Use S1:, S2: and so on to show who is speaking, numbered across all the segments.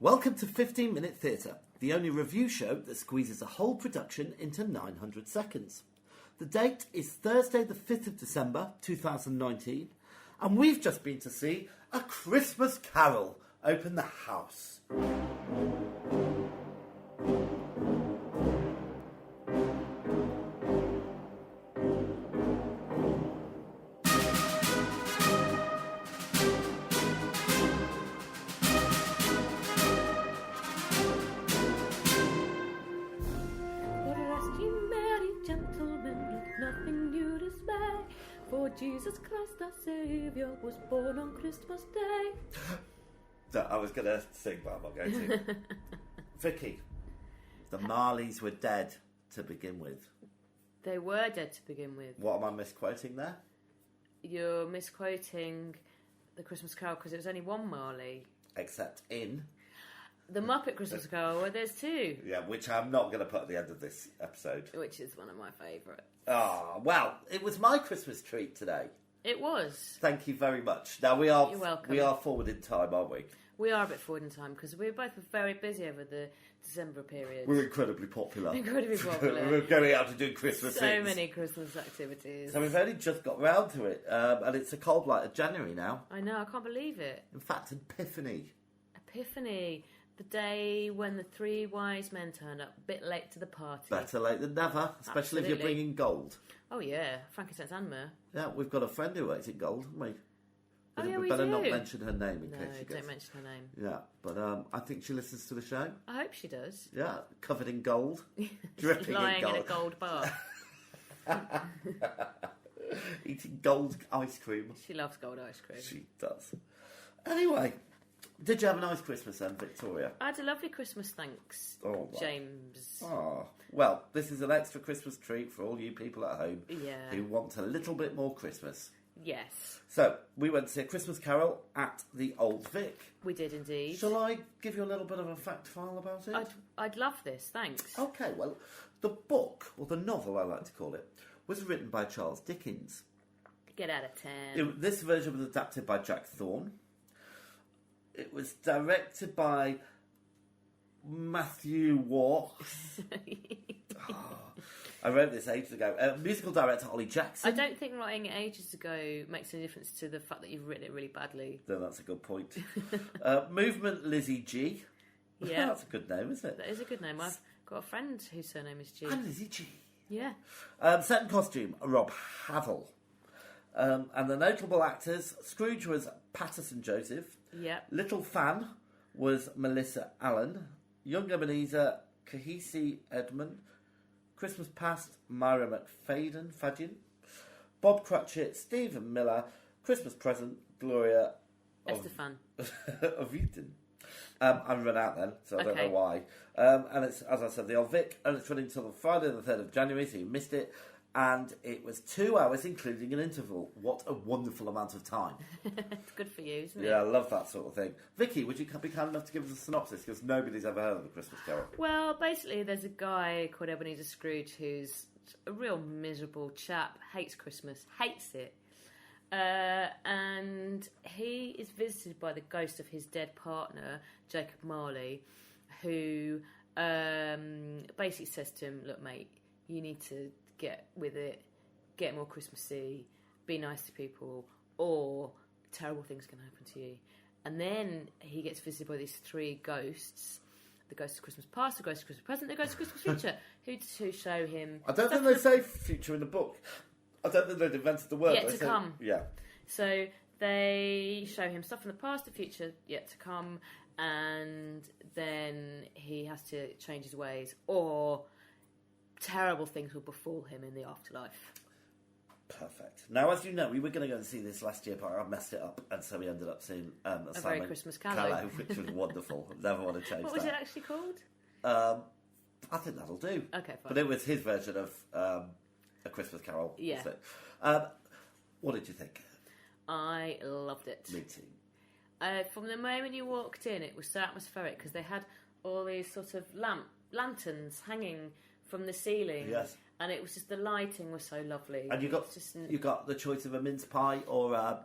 S1: Welcome to 15 Minute Theatre, the only review show that squeezes a whole production into 900 seconds. The date is Thursday the 5th of December 2019, and we've just been to see A Christmas Carol open the house.
S2: For Jesus Christ our Saviour was born on Christmas Day.
S1: I was going to sing, but I'm not going to. Vicky, the Marleys were dead to begin with.
S2: They were dead to begin with.
S1: What am I misquoting there?
S2: You're misquoting the Christmas Carol because it was only one Marley.
S1: Except in...
S2: The Muppet Christmas Carol, where there's two.
S1: Yeah, which I'm not going to put at the end of this episode.
S2: Which is one of my favourites.
S1: Ah, well, it was my Christmas treat today.
S2: It was.
S1: Thank you very much. Now, we are...
S2: You're welcome.
S1: We are forward in time, aren't we?
S2: We are a bit forward in time, because we were both very busy over the December period.
S1: We're incredibly popular.
S2: Incredibly popular.
S1: We're going out to do Christmas
S2: So
S1: things.
S2: many Christmas activities.
S1: So we've only just got round to it, and it's a cold light of January now.
S2: I know, I can't believe it.
S1: In fact, Epiphany.
S2: Epiphany. The day when the three wise men turned up, a bit late to the party.
S1: Better late than never, especially if you're bringing gold.
S2: Oh yeah, frankincense and myrrh.
S1: Yeah, we've got a friend who works in gold, haven't we?
S2: Oh yeah,
S1: we
S2: we
S1: better
S2: do.
S1: not mention her name in case she
S2: No,
S1: gets...
S2: don't mention her name.
S1: Yeah, but I think she listens to the show.
S2: I hope she does.
S1: Yeah, covered in gold, dripping
S2: Lying
S1: in gold.
S2: in a gold bar.
S1: Eating gold ice cream.
S2: She loves gold ice cream.
S1: She does. Anyway, did you have a nice Christmas then, Victoria?
S2: I had a lovely Christmas, thanks,
S1: Oh, right.
S2: James.
S1: Oh, well, this is an extra Christmas treat for all you people at home who want a little bit more Christmas.
S2: Yes.
S1: So, we went to see A Christmas Carol at the Old Vic.
S2: We did indeed.
S1: Shall I give you a little bit of a fact file about it?
S2: I'd love this, thanks.
S1: Okay, well, the book, or the novel I like to call it, was written by Charles Dickens.
S2: Get out of 10.
S1: This version was adapted by Jack Thorne. It was directed by Matthew Waugh. I wrote this ages ago. Musical director Ollie Jackson.
S2: I don't think writing it ages ago makes any difference to the fact that you've written it really badly.
S1: No, that's a good point. Movement Lizzie G.
S2: Yeah.
S1: That's a good name, isn't it?
S2: That is a good name. I've got a friend whose surname is G.
S1: And Lizzie G.
S2: Yeah.
S1: Set in costume, Rob Havel. And the notable actors, Scrooge was Patterson Joseph.
S2: Yeah.
S1: Little Fan was Melissa Allen. Young Ebenezer, Kahisi Edmund. Christmas Past, Myra Fadgen. Bob Cratchit, Stephen Miller. Christmas Present, Gloria
S2: Estefan.
S1: of Eton. I've run out then, so I don't know why. And it's, as I said, the Old Vic, and it's running until Friday the 3rd of January, so you missed it. And it was 2 hours, including an interval. What a wonderful amount of time.
S2: It's good for you, isn't it?
S1: Yeah, I love that sort of thing. Vicky, would you be kind enough to give us a synopsis? Because nobody's ever heard of A Christmas Carol.
S2: Well, basically, there's a guy called Ebenezer Scrooge who's a real miserable chap, hates Christmas, hates it. And he is visited by the ghost of his dead partner, Jacob Marley, who basically says to him, look, mate, you need to get with it, get more Christmassy, be nice to people, or terrible things can happen to you. And then he gets visited by these three ghosts: the ghost of Christmas past, the ghost of Christmas present, the ghost of Christmas future, who show him.
S1: I don't think they say future in the book. I don't think they've invented the word.
S2: Yet to come.
S1: Yeah.
S2: So they show him stuff from the past, the future, yet to come, and then he has to change his ways, or terrible things will befall him in the afterlife.
S1: Perfect. Now, as you know, we were going to go and see this last year, but I messed it up, and so we ended up seeing
S2: A Very Christmas Callow,
S1: which was wonderful. Never want to change that.
S2: What was it actually called?
S1: I think that'll do.
S2: Okay, fine.
S1: But it was his version of A Christmas Carol.
S2: Yeah.
S1: Wasn't it? What did you think?
S2: I loved it.
S1: Me too.
S2: From the moment you walked in, it was so atmospheric because they had all these sort of lanterns hanging from the ceiling.
S1: Yes.
S2: And it was just, the lighting was so lovely.
S1: And you got the choice of a mince pie or a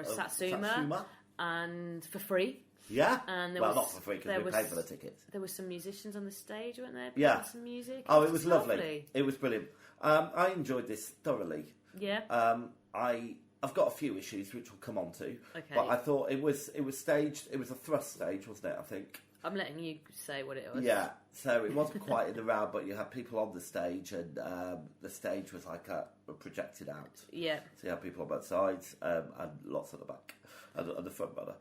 S2: satsuma. And for free.
S1: Yeah.
S2: And there
S1: well,
S2: was,
S1: not for free because we paid for the tickets.
S2: There were some musicians on the stage, weren't there?
S1: Yeah.
S2: Some music.
S1: Oh, it was lovely. It was brilliant. I enjoyed this thoroughly.
S2: Yeah.
S1: I've got a few issues which we'll come on to.
S2: Okay.
S1: But I thought it was staged. It was a thrust stage, wasn't it? I think.
S2: I'm letting you say what it was.
S1: Yeah. So it wasn't quite in the round, but you had people on the stage, and the stage was like projected out.
S2: Yeah.
S1: So you had people on both sides and lots at the back and the front rather.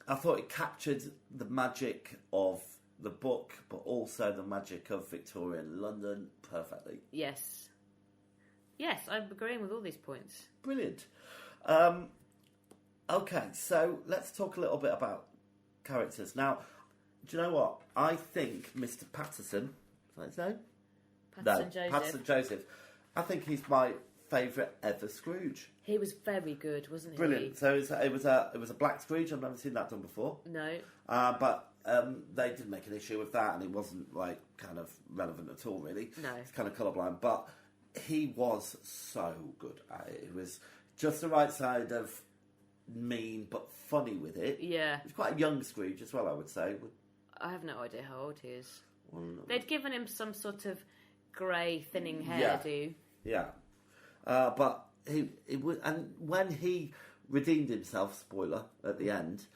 S1: I thought it captured the magic of the book, but also the magic of Victorian London perfectly.
S2: Yes. Yes, I'm agreeing with all these points.
S1: Brilliant. Okay, so let's talk a little bit about characters. Now, do you know what? I think Mr. Patterson, is that his name? Patterson Joseph. I think he's my favourite ever Scrooge.
S2: He was very good, wasn't he?
S1: Brilliant. So it was a black Scrooge. I've never seen that done before.
S2: No.
S1: But they didn't make an issue with that, and it wasn't like kind of relevant at all, really.
S2: No.
S1: It's kind of colourblind, but he was so good at it. It was just the right side of mean, but funny with it.
S2: Yeah.
S1: He's quite a young Scrooge as well, I would say.
S2: I have no idea how old he is.
S1: Well,
S2: They'd given him some sort of grey, thinning hairdo.
S1: Yeah. But it was, and when he redeemed himself, spoiler, at the end,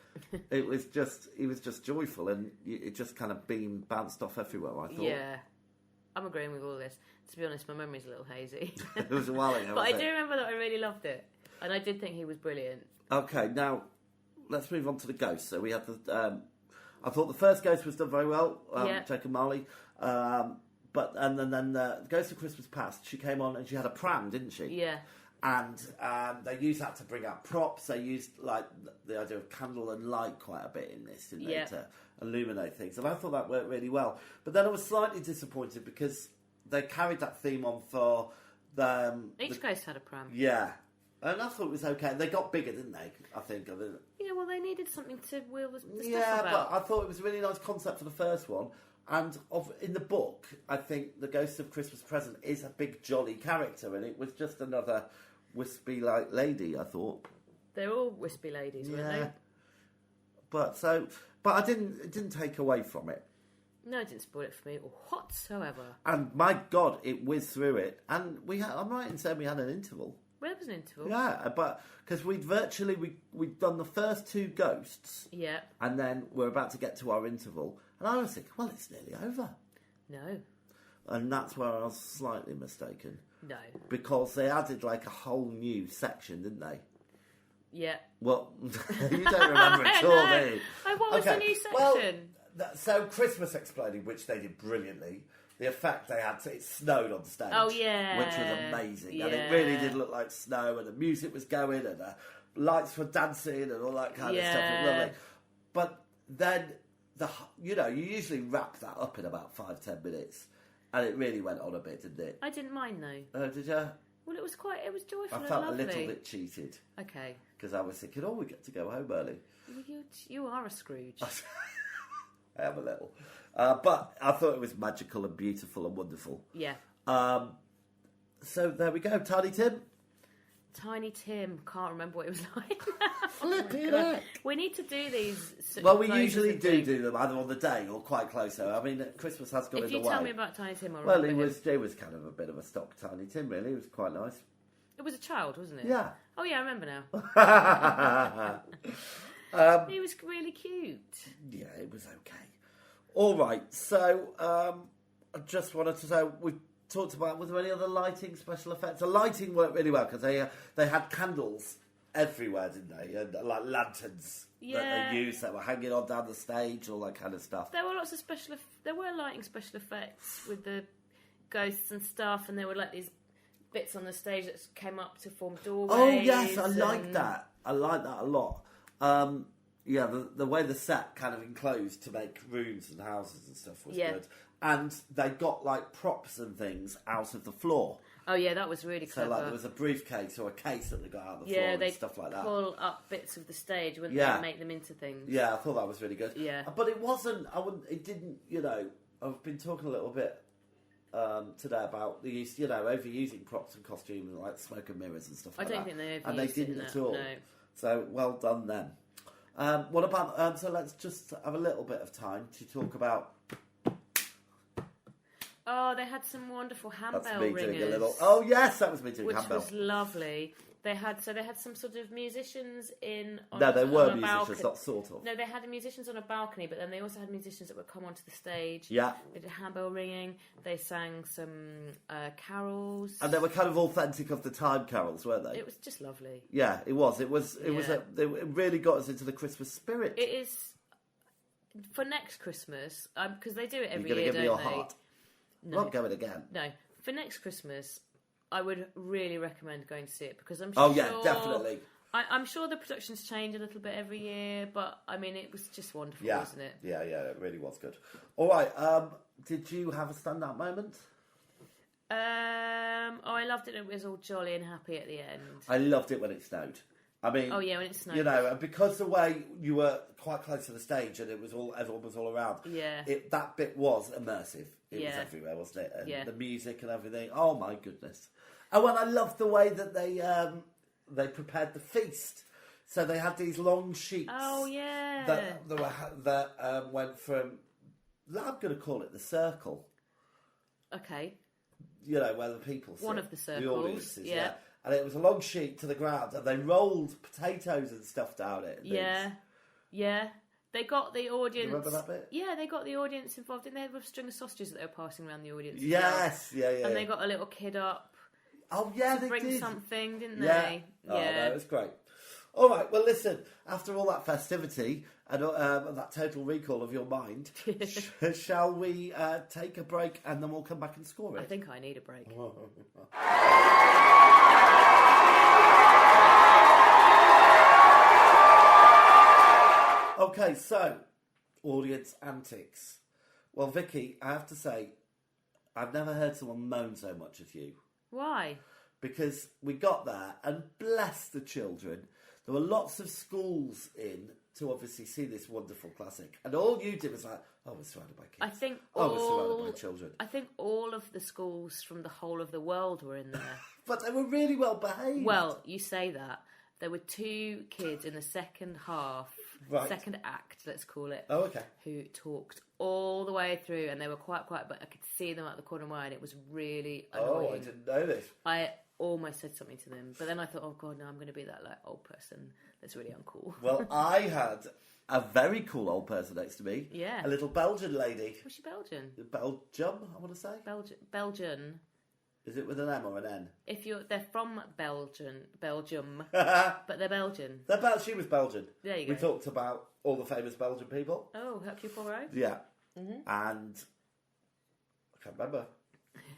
S1: he was just joyful, and it just kind of bounced off everywhere, I thought.
S2: Yeah. I'm agreeing with all this. To be honest, my memory's a little hazy.
S1: It was a while ago.
S2: But I do remember that I really loved it. And I did think he was brilliant. Okay,
S1: now let's move on to the ghost. So we had the. I thought the first ghost was done very well, Jacob Marley. But then the Ghost of Christmas Past, she came on and she had a pram, didn't she?
S2: Yeah.
S1: And they used that to bring out props. They used like the idea of candle and light quite a bit in this, didn't they, to illuminate things. And I thought that worked really well. But then I was slightly disappointed because they carried that theme on for the
S2: Each ghost had a pram.
S1: Yeah. And I thought it was okay. They got bigger, didn't they? I think.
S2: Yeah, well, they needed something to wheel the stuff about.
S1: Yeah, but I thought it was a really nice concept for the first one. And in the book, I think the Ghost of Christmas Present is a big jolly character, and it was just another wispy-like lady, I thought.
S2: They're all wispy ladies, weren't they?
S1: But it didn't take away from it.
S2: No, it didn't spoil it for me whatsoever.
S1: And my God, it whizzed through it. And I'm right in saying we had an interval.
S2: Well, there was an interval.
S1: Yeah, but because we'd done the first two ghosts.
S2: Yeah.
S1: And then we're about to get to our interval. And I was thinking, well, it's nearly over.
S2: No.
S1: And that's where I was slightly mistaken.
S2: No.
S1: Because they added like a whole new section, didn't they?
S2: Yeah.
S1: Well, you don't remember at all, do you?
S2: Oh, what was the new section?
S1: Well, so Christmas Exploding, which they did brilliantly. The effect they had, it snowed on stage.
S2: Oh, yeah.
S1: Which was amazing.
S2: Yeah.
S1: And it really did look like snow, and the music was going, and the lights were dancing, and all that kind of stuff. It was lovely. But then, you usually wrap that up in about 5-10 minutes. And it really went on a bit, didn't it?
S2: I didn't mind, though.
S1: Oh, did you?
S2: Well, it was joyful
S1: I
S2: and
S1: felt
S2: lovely.
S1: a little bit cheated.
S2: Okay.
S1: Because I was thinking, we get to go home early.
S2: Well, you are a Scrooge.
S1: I am a little. But I thought it was magical and beautiful and wonderful.
S2: Yeah.
S1: So there we go. Tiny Tim.
S2: Tiny Tim. Can't remember what it was like.
S1: Flipping heck.
S2: We need to do these.
S1: Well, we usually do them either on the day or quite close. So I mean, Christmas has gone in the way.
S2: If you tell me about Tiny Tim, I'll
S1: well,
S2: remember
S1: it was kind of a bit of a stock Tiny Tim, really. It was quite nice.
S2: It was a child, wasn't it?
S1: Yeah.
S2: Oh yeah, I remember now. He was really cute.
S1: Yeah, it was okay. All right, so I just wanted to say we talked about, was there any other lighting special effects? The lighting worked really well because they had candles everywhere, didn't they? And like lanterns that they used that were hanging on down the stage, all that kind of stuff.
S2: There were lots of there were lighting special effects with the ghosts and stuff, and there were like these bits on the stage that came up to form doorways.
S1: Oh yes, I like that. I like that a lot. Yeah, the way the set kind of enclosed to make rooms and houses and stuff was good. And they got like props and things out of the floor.
S2: Oh yeah, that was really clever.
S1: So like there was a briefcase or a case that they got out of the floor and stuff like that.
S2: Pull up bits of the stage, wouldn't they, and make them into things.
S1: Yeah, I thought that was really good.
S2: Yeah.
S1: But it wasn't, it didn't, I've been talking a little bit today about the use, overusing props and costumes and like smoke and mirrors and stuff like that.
S2: I don't think they overused
S1: and they didn't
S2: it
S1: at all.
S2: No.
S1: So well done then. What about... so let's just have a little bit of time to talk about...
S2: Oh, they had some wonderful handbell
S1: That's me
S2: ringers.
S1: doing a little... Oh, yes, that was me doing
S2: which
S1: handbell.
S2: was lovely. They had some sort of musicians in.
S1: No, they were
S2: on a
S1: musicians,
S2: balcony.
S1: not sort of.
S2: No, they had musicians on a balcony, but then they also had musicians that would come onto the stage.
S1: Yeah.
S2: They did handbell ringing. They sang some carols.
S1: And they were kind of authentic of the time carols, weren't they?
S2: It was just lovely.
S1: Yeah, it was. It really got us into the Christmas spirit.
S2: It is for next Christmas because they do it every
S1: You're
S2: year,
S1: going to give me
S2: don't
S1: your
S2: they?
S1: heart.
S2: No.
S1: Not going again.
S2: No, for next Christmas, I would really recommend going to see it because I'm
S1: Oh,
S2: sure.
S1: yeah, definitely.
S2: I'm sure the productions change a little bit every year, but I mean, it was just wonderful, wasn't it?
S1: Yeah, it really was good. All right, did you have a standout moment?
S2: I loved it. It was all jolly and happy at the end.
S1: I loved it when it snowed. I mean,
S2: oh yeah, when it snowed.
S1: You know, and because the way you were quite close to the stage and everyone was all around.
S2: Yeah.
S1: That bit was immersive. It was everywhere, wasn't it? And the music and everything. Oh my goodness! And when I loved the way that they prepared the feast. So they had these long sheets.
S2: Oh yeah.
S1: That went from. I'm going to call it the circle.
S2: Okay.
S1: You know, where the people sit.
S2: One of the circles.
S1: The audiences,
S2: yeah.
S1: And it was a long sheet to the ground, and they rolled potatoes and stuff down it.
S2: Yeah. They got the audience.
S1: You remember that bit?
S2: Yeah, they got the audience involved. Didn't they have a string of sausages that they were passing around the audience?
S1: Yes, yeah.
S2: And they got a little kid up.
S1: Oh yeah,
S2: to
S1: they
S2: bring
S1: did.
S2: something, didn't
S1: Yeah.
S2: they?
S1: Oh no, it was great. All right, well listen. After all that festivity and that total recall of your mind, shall we take a break and then we'll come back and score it?
S2: I think I need a break.
S1: Okay, so audience antics. Well, Vicky, I have to say, I've never heard someone moan so much as you.
S2: Why?
S1: Because we got there, and bless the children, there were lots of schools in to obviously see this wonderful classic. And all you did was like, oh, we're surrounded by kids.
S2: I think
S1: we're surrounded by children.
S2: I think all of the schools from the whole of the world were in there.
S1: But they were really well behaved.
S2: Well, you say that. There were two kids in the second half, second act, let's call it.
S1: Oh, okay.
S2: Who talked all the way through, and they were quite quiet, but I could see them at the corner of my eye, and it was really annoying.
S1: Oh, I didn't know this.
S2: I almost said something to them, but then I thought, oh god, no, I'm going to be that old person that's really uncool.
S1: Well, I had a very cool old person next to me.
S2: Yeah.
S1: A little Belgian lady.
S2: Was she Belgian?
S1: Belgium, I want to say.
S2: Belgian.
S1: Is it with an M or an N?
S2: They're from Belgium, but they're Belgian.
S1: She was Belgian.
S2: There you go.
S1: We talked about all the famous Belgian people.
S2: Oh, Hercule Poirot?
S1: Yeah. Mm-hmm. And I can't remember.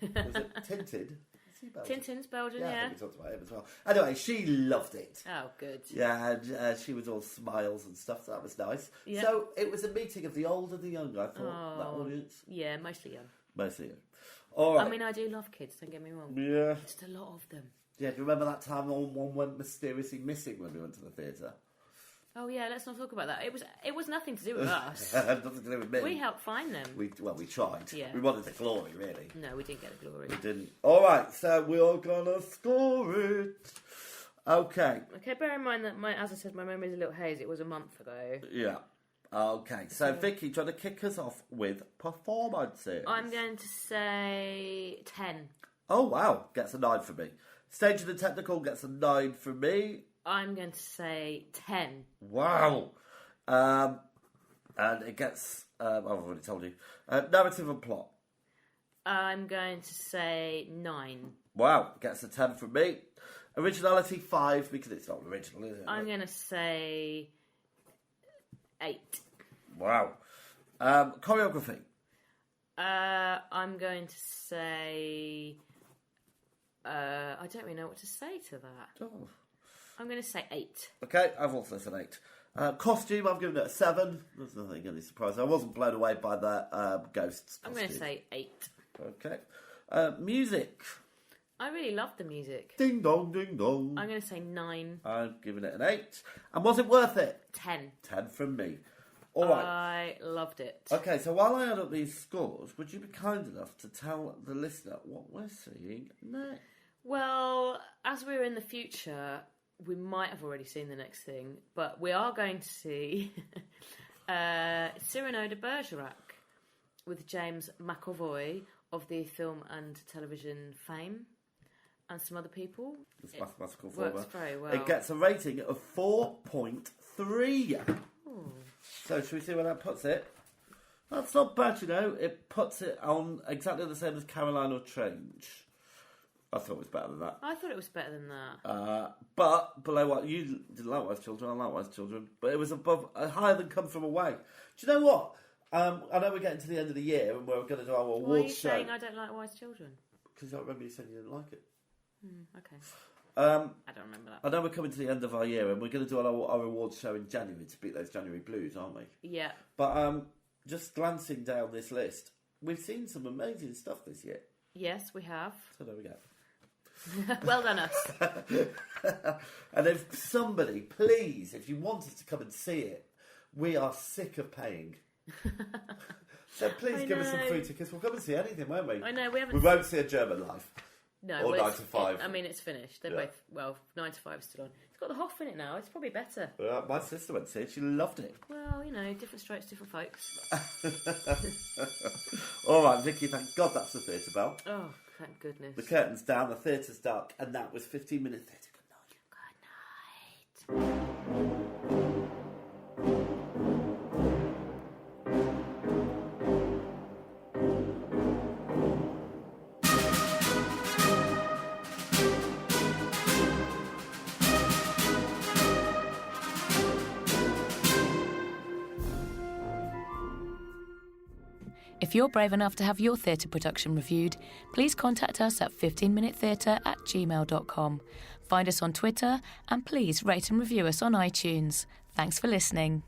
S1: Was it Tintin? Is he Belgian?
S2: Tintin's Belgian,
S1: I think we talked about him as well. Anyway, she loved it.
S2: Oh, good.
S1: Yeah, and she was all smiles and stuff, so that was nice.
S2: Yeah.
S1: So it was a meeting of the old and the young, I thought, that audience.
S2: Yeah, mostly young.
S1: Mostly young. All right.
S2: I mean, I do love kids, don't get me wrong.
S1: Yeah.
S2: Just a lot of them.
S1: Yeah, do you remember that time one went mysteriously missing when we went to the theatre?
S2: Oh yeah, let's not talk about that. It was nothing to do with us.
S1: Nothing to do with me.
S2: We helped find them.
S1: We tried.
S2: Yeah.
S1: We wanted the glory, really.
S2: No, we didn't get the glory.
S1: We didn't. All right, so we're gonna score it. Okay.
S2: Okay, bear in mind that as I said, my memory's a little hazy. It was a month ago.
S1: Yeah. Okay, so Vicky, do you want to kick us off with performances?
S2: I'm going to say 10.
S1: Oh wow, gets a 9 from me. Stage and the technical gets a 9 from me.
S2: I'm going to say 10.
S1: Wow. And it gets, I've already told you, narrative and plot.
S2: I'm going to say 9.
S1: Wow, gets a 10 from me. Originality 5, because it's not original, is it?
S2: I'm going to say 8.
S1: Wow. Choreography.
S2: I'm going to say... I don't really know what to say to that.
S1: Oh.
S2: I'm going to say 8.
S1: Okay, I've also said 8. Costume, I've given it a 7. There's nothing really surprising. I wasn't blown away by the ghosts costume.
S2: I'm going to say 8.
S1: Okay. Music.
S2: I really loved the music.
S1: Ding dong, ding dong.
S2: I'm going to say 9.
S1: I've given it an 8. And was it worth it?
S2: 10.
S1: 10 from me. All right.
S2: I loved it.
S1: Okay, so while I add up these scores, would you be kind enough to tell the listener what we're seeing next?
S2: Well, as we're in the future, we might have already seen the next thing, but we are going to see Cyrano de Bergerac with James McAvoy of the film and television fame, and some other people.
S1: It's mathematical
S2: works
S1: formula.
S2: very well.
S1: It gets a rating of 4.3.
S2: Ooh.
S1: So should we see where that puts it? That's not bad, you know. It puts it on exactly the same as Caroline or Trench. I thought it was better than that.
S2: I thought it was better than that.
S1: But below what you didn't like Wise Children, I like Wise Children, but it was higher than Come From Away. Do you know what? I know we're getting to the end of the year and we're going to do our awards show.
S2: Why are you saying I don't like Wise Children?
S1: Because I remember you saying you didn't like it.
S2: Okay.
S1: I
S2: don't remember that.
S1: I know we're coming to the end of our year and we're going to do our awards show in January to beat those January blues, aren't we?
S2: Yeah.
S1: But just glancing down this list, we've seen some amazing stuff this year.
S2: Yes, we have.
S1: So there we go.
S2: Well done, us.
S1: And if somebody, please, if you want us to come and see it, we are sick of paying. So please give us some free tickets. We'll come and see anything, won't we?
S2: I know, we haven't...
S1: We won't see a German live.
S2: No,
S1: or 9 to 5.
S2: I mean, it's finished. They're both... Well, 9 to 5 is still on. It's got the Hoff in it now. It's probably better.
S1: My sister went to see it. She loved it.
S2: Well, you know, different strokes, different folks.
S1: All right, Vicky, thank God that's the theatre bell.
S2: Oh, thank goodness.
S1: The curtain's down, the theatre's dark, and that was 15-minute theatre. Good night.
S2: Good night.
S3: If you're brave enough to have your theatre production reviewed, please contact us at 15minutetheatre@gmail.com. Find us on Twitter and please rate and review us on iTunes. Thanks for listening.